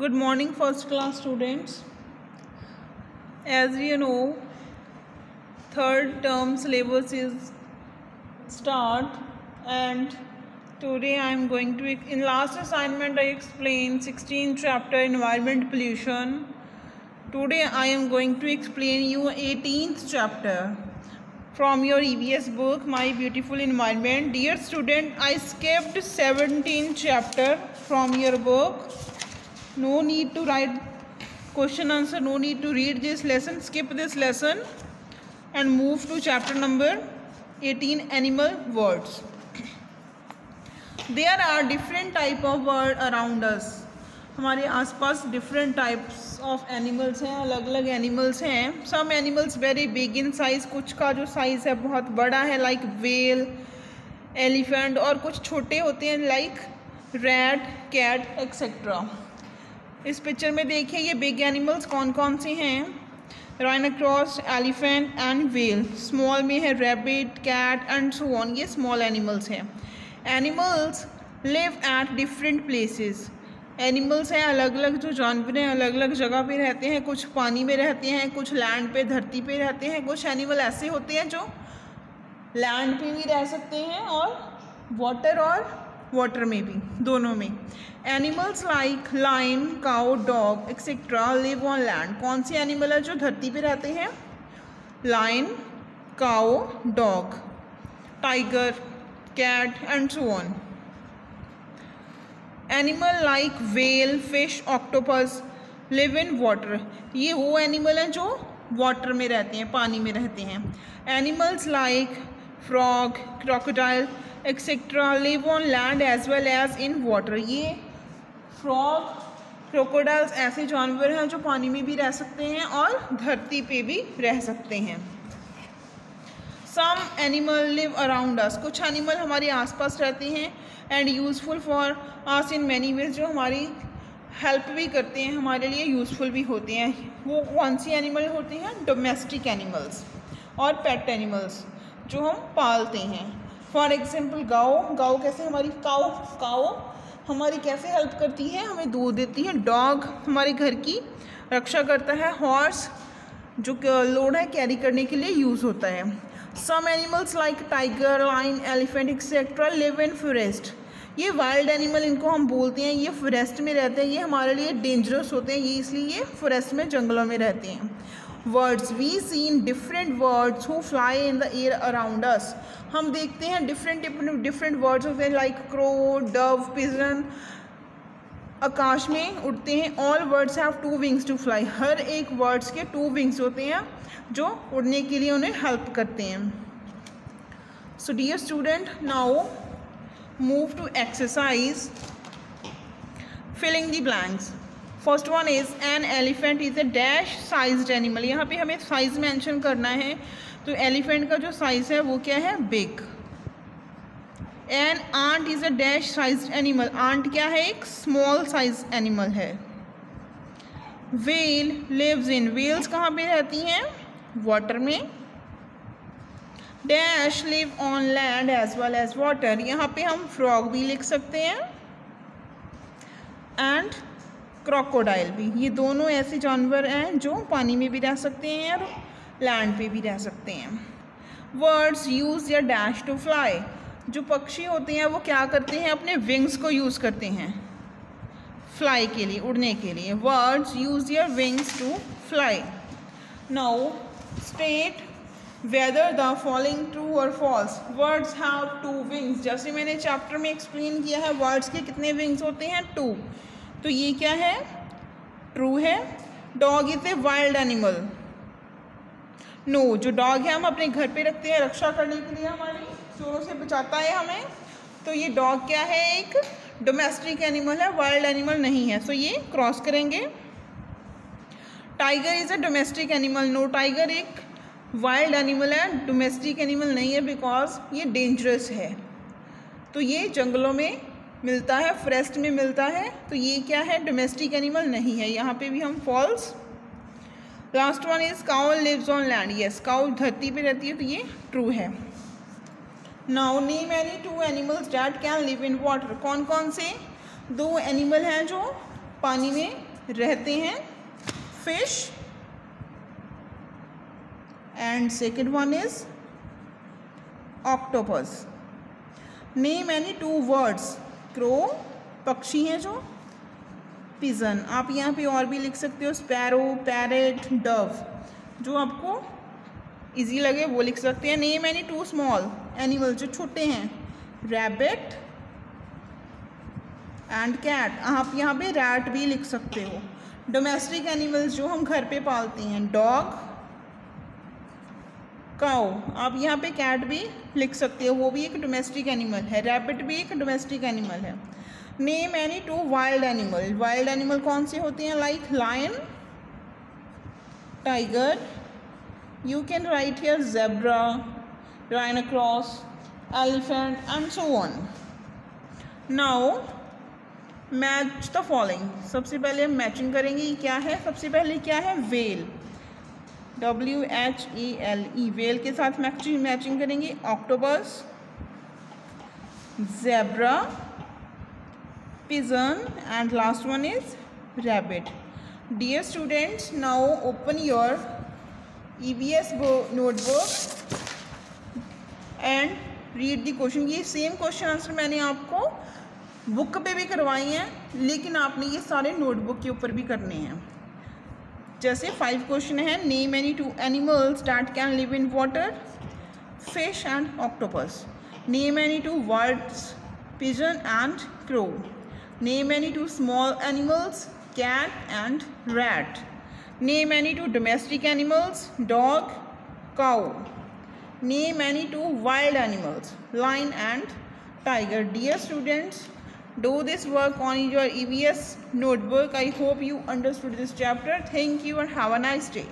Good morning, first class students. As you know, third term syllabus is start, and today I am going to, in last assignment I explained 16th chapter environment pollution. Today I am going to explain you 18th chapter from your EVS book, My Beautiful Environment. Dear student, I skipped 17th chapter from your book. No need to write question answer, no need to read this lesson. Skip this lesson and move to chapter number 18, animal words. There are different type of words around us. हमारे आसपास different types of animals हैं, अलग अलग animals हैं. Some animals very big in size, कुछ का जो size है बहुत बड़ा है like whale, elephant, और कुछ छोटे होते हैं like rat, cat, etc. इस पिक्चर में देखिए ये बिग एनिमल्स कौन कौन से हैं. Rhinoceros, elephant and whale. Small में है rabbit, cat and so on. ये स्मॉल एनिमल्स हैं. Animals live at different places. Animals हैं अलग अलग, जो जानवर हैं अलग अलग जगह पे रहते हैं. कुछ पानी में रहते हैं, कुछ लैंड पे धरती पे रहते हैं. कुछ एनिमल ऐसे होते हैं जो लैंड पे भी रह सकते हैं और वाटर में भी, दोनों में. Animals like lion, cow, dog etcetera live on land. कौन सी एनिमल है जो धरती पे रहते हैं? Lion, cow, dog, tiger, cat and so on. Animal like whale, fish, octopus live in water. ये वो एनिमल हैं जो वाटर में रहते हैं, पानी में रहते हैं. Animals like frog, crocodile etcetera live on land as well as in water. ये फ्रॉग, क्रोकोडाइल्स ऐसे जानवर हैं जो पानी में भी रह सकते हैं और धरती पे भी रह सकते हैं. Some animal live around us. कुछ एनिमल हमारे आसपास रहते हैं and useful for us in many ways. जो हमारी हेल्प भी करते हैं, हमारे लिए यूज़फुल भी होते हैं. वो कौन सी एनिमल होते हैं? डोमेस्टिक एनिमल्स और पेट एनिमल्स जो हम पालते हैं. फॉर एग्जाम्पल गाओ. गाओ कैसे हमारी काओ हमारी कैसे हेल्प करती है? हमें दूध देती है. डॉग हमारे घर की रक्षा करता है. हॉर्स जो लोड है कैरी करने के लिए यूज़ होता है. Some animals like tiger, lion, elephant etcetera live in forest. ये वाइल्ड एनिमल इनको हम बोलते हैं. ये फॉरेस्ट में रहते हैं. ये हमारे लिए डेंजरस होते हैं, ये इसलिए ये फॉरेस्ट में, जंगलों में रहते हैं. Birds we seen different birds who fly in the air around us. हम देखते हैं डिफरेंट वर्ड्स होते हैं लाइक क्रो, डव, पिजन. आकाश में उड़ते हैं. All birds have two wings to fly. हर एक वर्ड्स के टू विंग्स होते हैं जो उड़ने के लिए उन्हें हेल्प करते हैं. So dear student, now move to exercise filling the blanks. First one is an elephant is a dash sized animal. यहाँ पे हमें साइज मेंशन करना है. तो एलिफेंट का जो साइज है वो क्या है? Big. An ant is a dash sized animal. Ant क्या है? एक स्मॉल साइज एनिमल है. Whale lives in. व्हेल्स कहाँ पे रहती हैं? वाटर में. Dash live on land as well as water. यहाँ पे हम फ्रॉग भी लिख सकते हैं एंड क्रोकोडाइल भी. ये दोनों ऐसे जानवर हैं जो पानी में भी रह सकते हैं और लैंड पे भी रह सकते हैं. वर्ड्स यूज या डैश टू फ्लाई. जो पक्षी होते हैं वो क्या करते हैं? अपने विंग्स को यूज़ करते हैं फ्लाई के लिए, उड़ने के लिए. Birds use your wings to fly. Now state whether the following true or false. Birds have two wings. जैसे मैंने चैप्टर में एक्सप्लेन किया है, वर्ड्स के कितने विंग्स होते हैं? 2. तो ये क्या है? ट्रू है. Dog is a wild animal. No, जो डॉग है हम अपने घर पे रखते हैं रक्षा करने के लिए, हमारी चोरों से बचाता है हमें. तो ये डॉग क्या है? एक डोमेस्टिक एनिमल है, वाइल्ड एनिमल नहीं है. सो ये क्रॉस करेंगे. Tiger is a domestic animal. No, tiger एक वाइल्ड एनिमल है, डोमेस्टिक एनिमल नहीं है, बिकॉज ये डेंजरस है. तो ये जंगलों में मिलता है, फॉरेस्ट में मिलता है. तो ये क्या है? डोमेस्टिक एनिमल नहीं है. यहाँ पे भी हम false. Last one is cow lives on land. Yes, cow धरती पे रहती है, तो ये ट्रू है. Now name any 2 animals that can live in water. कौन कौन से 2 एनिमल हैं जो पानी में रहते हैं, fish, and second one is octopus. Name any 2 words, crow पक्षी हैं जो, पिजन, आप यहाँ पे और भी लिख सकते हो, स्पैरो, पैरेट, डव, जो आपको इजी लगे वो लिख सकते हैं। नेम एनी 2 स्मॉल एनिमल, जो छोटे हैं, रैबिट एंड कैट, आप यहाँ पे रैट भी लिख सकते हो। डोमेस्टिक एनिमल्स जो हम घर पे पालते हैं, डॉग, काऊ, आप यहाँ पे कैट भी लिख सकते हो, वो भी एक डोमेस्टिक एनिमल है। रैबिट भी एक डोमेस्टिक एनिमल है। Name any 2 wild animal, wild animal कौन से होते हैं, like lion, tiger, you can write here zebra, rhinoceros, elephant and so on. Now match the following, सबसे पहले हम मैचिंग करेंगे। ये क्या है, सबसे पहले क्या है, वेल, WHELE, वेल के साथ मैचिंग करेंगे। Octopus, zebra, pigeon, and last one is rabbit. Dear students, now open your EVS notebook and read the question. ये सेम क्वेश्चन आंसर मैंने आपको बुक पे भी करवाई हैं, लेकिन आपने ये सारे नोटबुक के ऊपर भी करने हैं। जैसे 5 क्वेश्चन है। Name any 2 animals that can live in water, fish and octopus. Name any 2 birds, pigeon and crow. Name any 2 small animals, cat and rat. Name any 2 domestic animals, dog, cow. Name any 2 wild animals, lion and tiger. Dear students, do this work on your EVS notebook. I hope you understood this chapter. Thank you and have a nice day.